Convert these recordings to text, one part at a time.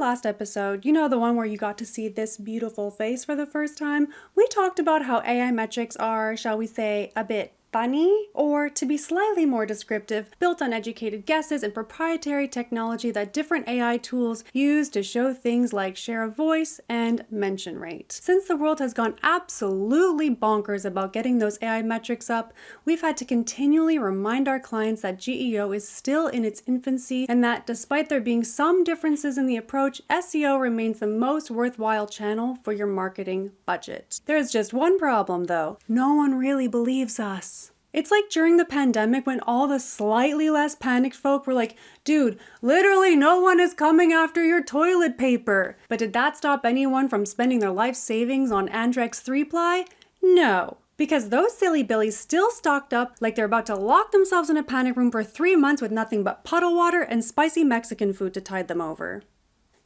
last episode, you know, the one where you got to see this beautiful face for the first time, we talked about how AI metrics are, shall we say, a bit funny, or to be slightly more descriptive, built on educated guesses and proprietary technology that different AI tools use to show things like share of voice and mention rate. Since the world has gone absolutely bonkers about getting those AI metrics up, we've had to continually remind our clients that GEO is still in its infancy and that despite there being some differences in the approach, SEO remains the most worthwhile channel for your marketing budget. There's just one problem though. No one really believes us. It's like during the pandemic when all the slightly less panicked folk were like, dude, literally no one is coming after your toilet paper. But did that stop anyone from spending their life savings on Andrex 3-ply? No. Because those silly billies still stocked up like they're about to lock themselves in a panic room for 3 months with nothing but puddle water and spicy Mexican food to tide them over.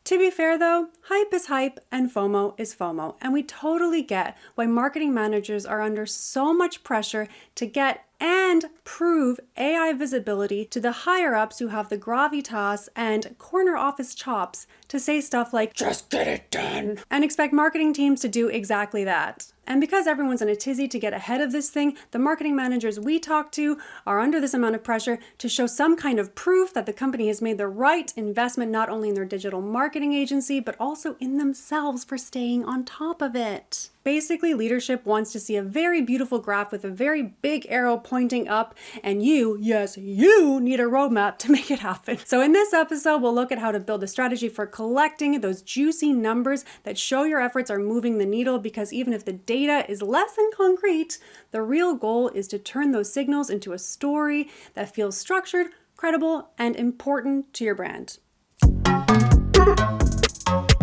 To be fair though, hype is hype and FOMO is FOMO, and we totally get why marketing managers are under so much pressure to get and prove AI visibility to the higher-ups who have the gravitas and corner office chops to say stuff like, just get it done, and expect marketing teams to do exactly that. And because everyone's in a tizzy to get ahead of this thing, the marketing managers we talk to are under this amount of pressure to show some kind of proof that the company has made the right investment not only in their digital marketing agency, but also in themselves for staying on top of it. Basically, leadership wants to see a very beautiful graph with a very big arrow pointing up, and you, yes, you need a roadmap to make it happen. So in this episode, we'll look at how to build a strategy for collecting those juicy numbers that show your efforts are moving the needle, because even if the data is less than concrete, the real goal is to turn those signals into a story that feels structured, credible, and important to your brand.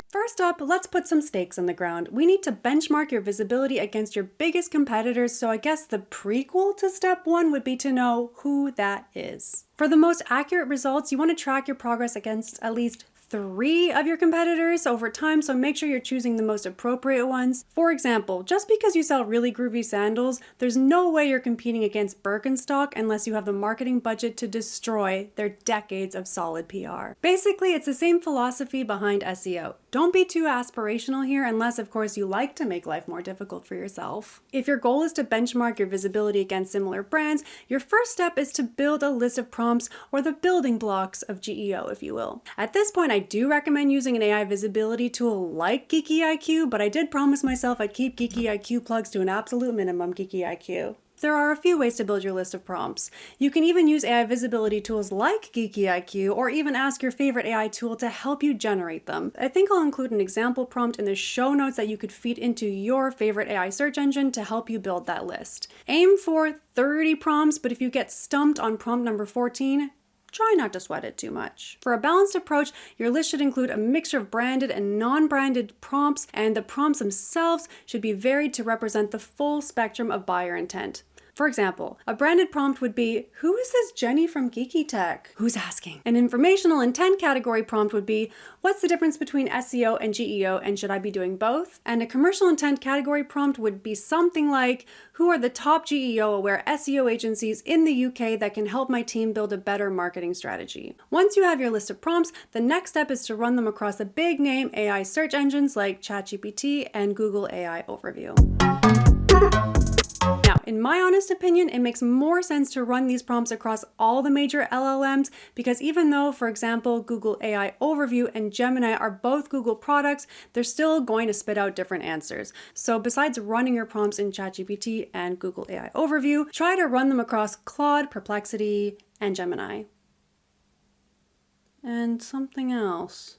First up, let's put some stakes in the ground. We need to benchmark your visibility against your biggest competitors, so I guess the prequel to step one would be to know who that is. For the most accurate results, you want to track your progress against at least 3 of your competitors over time, so make sure you're choosing the most appropriate ones. For example, just because you sell really groovy sandals, there's no way you're competing against Birkenstock unless you have the marketing budget to destroy their decades of solid PR. Basically, it's the same philosophy behind SEO. Don't be too aspirational here unless, of course, you like to make life more difficult for yourself. If your goal is to benchmark your visibility against similar brands, your first step is to build a list of prompts, or the building blocks of GEO, if you will. At this point, I do recommend using an AI visibility tool like Geeky IQ, but I did promise myself I'd keep Geeky IQ plugs to an absolute minimum. Geeky IQ. There are a few ways to build your list of prompts. You can even use AI visibility tools like Geeky IQ, or even ask your favorite AI tool to help you generate them. I think I'll include an example prompt in the show notes that you could feed into your favorite AI search engine to help you build that list. Aim for 30 prompts, but if you get stumped on prompt number 14, try not to sweat it too much. For a balanced approach, your list should include a mixture of branded and non-branded prompts, and the prompts themselves should be varied to represent the full spectrum of buyer intent. For example, a branded prompt would be, who is this Jenny from Geeky Tech? Who's asking? An informational intent category prompt would be, what's the difference between SEO and GEO, and should I be doing both? And a commercial intent category prompt would be something like, who are the top GEO-aware SEO agencies in the UK that can help my team build a better marketing strategy? Once you have your list of prompts, the next step is to run them across the big name AI search engines like ChatGPT and Google AI Overview. Now, in my honest opinion, it makes more sense to run these prompts across all the major LLMs, because even though, for example, Google AI Overview and Gemini are both Google products, they're still going to spit out different answers. So besides running your prompts in ChatGPT and Google AI Overview, try to run them across Claude, Perplexity, and Gemini. And something else.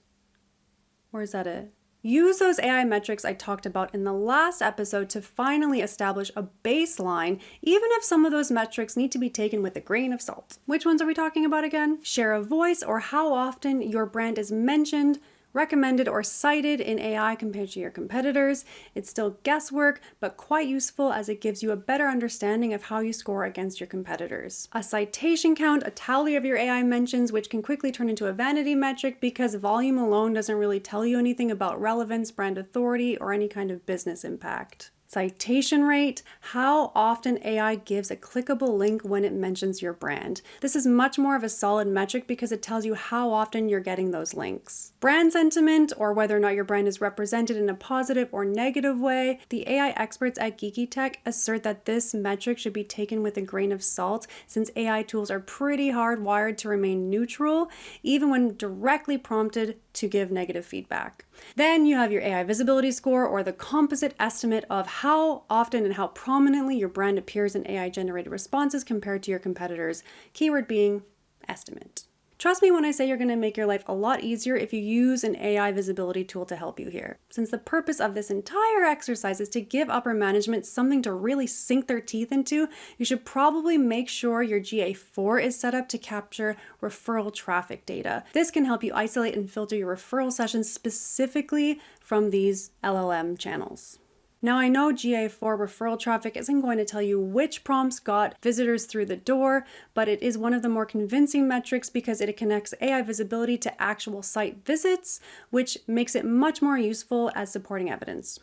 Or is that it? Use those AI metrics I talked about in the last episode to finally establish a baseline, even if some of those metrics need to be taken with a grain of salt. Which ones are we talking about again? Share of voice, or how often your brand is mentioned, recommended, or cited in AI compared to your competitors. It's still guesswork, but quite useful as it gives you a better understanding of how you score against your competitors. A citation count, a tally of your AI mentions, which can quickly turn into a vanity metric because volume alone doesn't really tell you anything about relevance, brand authority, or any kind of business impact. citation rate, how often AI gives a clickable link when it mentions your brand. This is much more of a solid metric because it tells you how often you're getting those links. Brand sentiment, or whether or not your brand is represented in a positive or negative way. The AI experts at Geeky Tech assert that this metric should be taken with a grain of salt since AI tools are pretty hardwired to remain neutral, even when directly prompted to give negative feedback. Then you have your AI visibility score, or the composite estimate of how often and how prominently your brand appears in AI-generated responses compared to your competitors, keyword being estimate. Trust me when I say you're going to make your life a lot easier if you use an AI visibility tool to help you here. Since the purpose of this entire exercise is to give upper management something to really sink their teeth into, you should probably make sure your GA4 is set up to capture referral traffic data. This can help you isolate and filter your referral sessions specifically from these LLM channels. Now, I know GA4 referral traffic isn't going to tell you which prompts got visitors through the door, but it is one of the more convincing metrics because it connects AI visibility to actual site visits, which makes it much more useful as supporting evidence.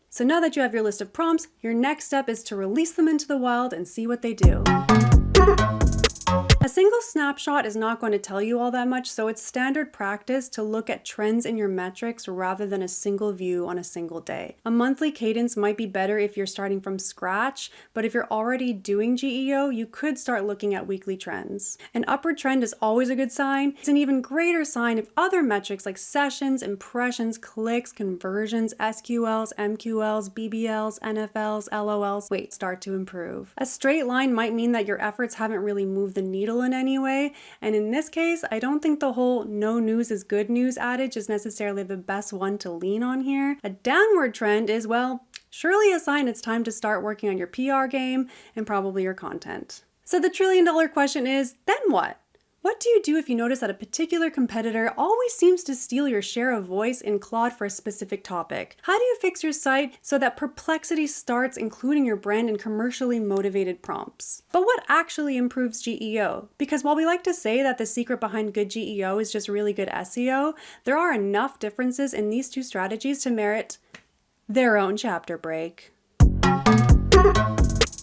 So now that you have your list of prompts, your next step is to release them into the wild and see what they do. A single snapshot is not going to tell you all that much, so it's standard practice to look at trends in your metrics rather than a single view on a single day. A monthly cadence might be better if you're starting from scratch, but if you're already doing GEO, you could start looking at weekly trends. An upward trend is always a good sign. It's an even greater sign if other metrics like sessions, impressions, clicks, conversions, SQLs, MQLs, BBLs, NFLs, LOLs, start to improve. A straight line might mean that your efforts haven't really moved the needle in any way, and in this case, I don't think the whole no news is good news adage is necessarily the best one to lean on here. A downward trend is, well, surely a sign it's time to start working on your PR game and probably your content. So the trillion-dollar question is, then what? What do you do if you notice that a particular competitor always seems to steal your share of voice in Claude for a specific topic? How do you fix your site so that perplexity starts including your brand in commercially motivated prompts? But what actually improves GEO? Because while we like to say that the secret behind good GEO is just really good SEO, there are enough differences in these two strategies to merit their own chapter break.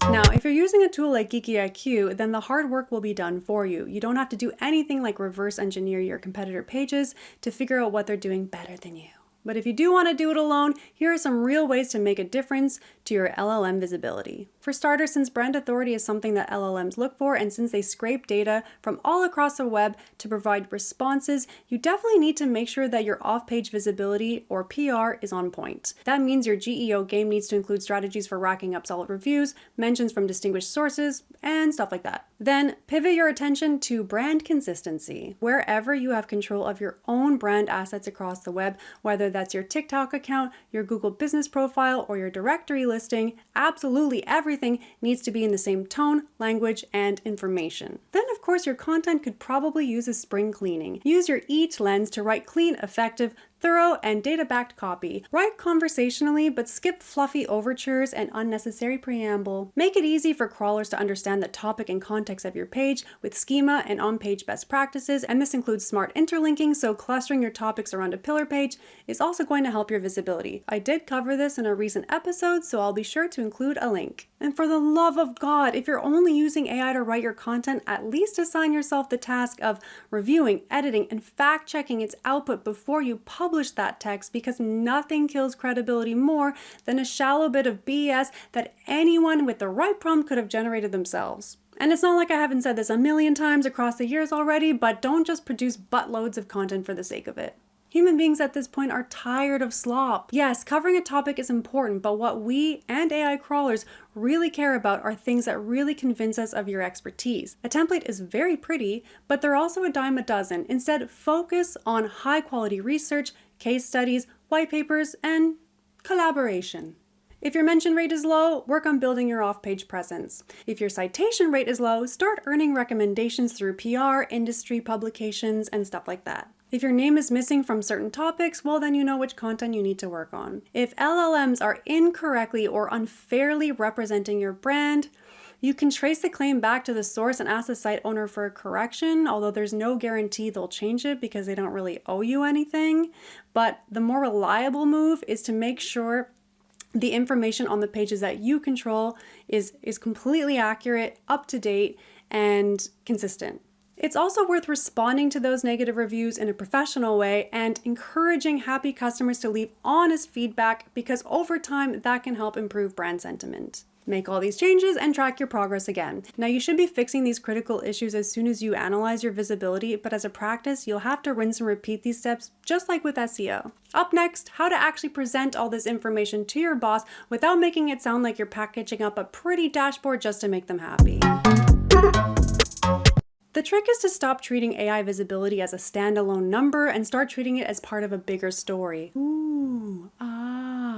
Now, if you're using a tool like Geeky IQ, then the hard work will be done for you. You don't have to do anything like reverse engineer your competitor pages to figure out what they're doing better than you. But if you do want to do it alone, here are some real ways to make a difference to your LLM visibility. For starters, since brand authority is something that LLMs look for, and since they scrape data from all across the web to provide responses, you definitely need to make sure that your off-page visibility, or PR, is on point. That means your GEO game needs to include strategies for racking up solid reviews, mentions from distinguished sources, and stuff like that. Then pivot your attention to brand consistency. Wherever you have control of your own brand assets across the web, whether that's your TikTok account, your Google business profile, or your directory listing, absolutely everything needs to be in the same tone, language, and information. Then, of course, your content could probably use a spring cleaning. Use your each lens to write clean, effective, thorough, and data-backed copy. Write conversationally, but skip fluffy overtures and unnecessary preamble. Make it easy for crawlers to understand the topic and context of your page with schema and on-page best practices, and this includes smart interlinking, so clustering your topics around a pillar page is also going to help your visibility. I did cover this in a recent episode, so I'll be sure to include a link. And for the love of God, if you're only using AI to write your content, at least assign yourself the task of reviewing, editing, and fact-checking its output before you publish that text, because nothing kills credibility more than a shallow bit of BS that anyone with the right prompt could have generated themselves. And it's not like I haven't said this a million times across the years already, but don't just produce buttloads of content for the sake of it. Human beings at this point are tired of slop. Yes, covering a topic is important, but what we and AI crawlers really care about are things that really convince us of your expertise. A template is very pretty, but they're also a dime a dozen. Instead, focus on high-quality research, case studies, white papers, and collaboration. If your mention rate is low, work on building your off-page presence. If your citation rate is low, start earning recommendations through PR, industry publications, and stuff like that. If your name is missing from certain topics, well, then you know which content you need to work on. If LLMs are incorrectly or unfairly representing your brand, you can trace the claim back to the source and ask the site owner for a correction, although there's no guarantee they'll change it because they don't really owe you anything. But the more reliable move is to make sure the information on the pages that you control is completely accurate, up to date, and consistent. It's also worth responding to those negative reviews in a professional way and encouraging happy customers to leave honest feedback, because over time that can help improve brand sentiment. Make all these changes and track your progress again. Now, you should be fixing these critical issues as soon as you analyze your visibility, but as a practice, you'll have to rinse and repeat these steps, just like with SEO. Up next, how to actually present all this information to your boss without making it sound like you're packaging up a pretty dashboard just to make them happy. The trick is to stop treating AI visibility as a standalone number and start treating it as part of a bigger story.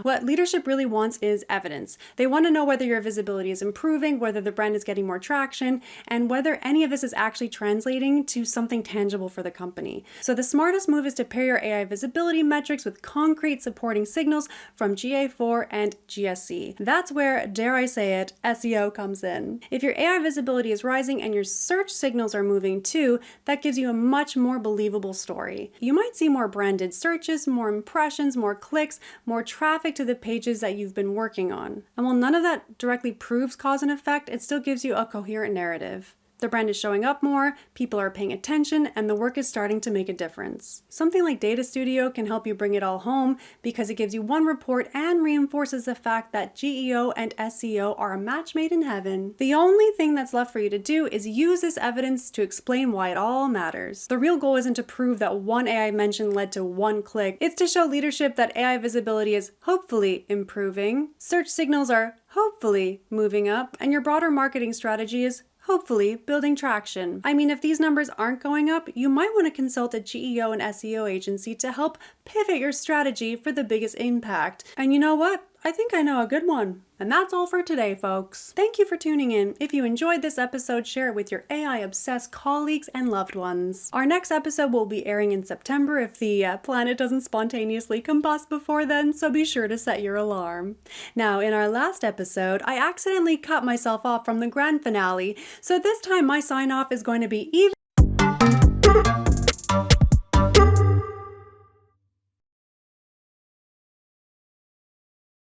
What leadership really wants is evidence. They want to know whether your visibility is improving, whether the brand is getting more traction, and whether any of this is actually translating to something tangible for the company. So the smartest move is to pair your AI visibility metrics with concrete supporting signals from GA4 and GSC. That's where, dare I say it, SEO comes in. If your AI visibility is rising and your search signals are moving too, that gives you a much more believable story. You might see more branded searches, more impressions, more clicks, more traffic to the pages that you've been working on. And while none of that directly proves cause and effect, it still gives you a coherent narrative. The brand is showing up more, people are paying attention, and the work is starting to make a difference. Something like Data Studio can help you bring it all home because it gives you one report and reinforces the fact that GEO and SEO are a match made in heaven. The only thing that's left for you to do is use this evidence to explain why it all matters. The real goal isn't to prove that one AI mention led to one click. It's to show leadership that AI visibility is hopefully improving, search signals are hopefully moving up, and your broader marketing strategy is hopefully building traction. I mean, if these numbers aren't going up, you might want to consult a GEO and SEO agency to help pivot your strategy for the biggest impact. And you know what? I think I know a good one. And that's all for today, folks. Thank you for tuning in. If you enjoyed this episode, share it with your AI-obsessed colleagues and loved ones. Our next episode will be airing in September if the planet doesn't spontaneously combust before then, so be sure to set your alarm. Now, in our last episode, I accidentally cut myself off from the grand finale, so this time my sign-off is going to be even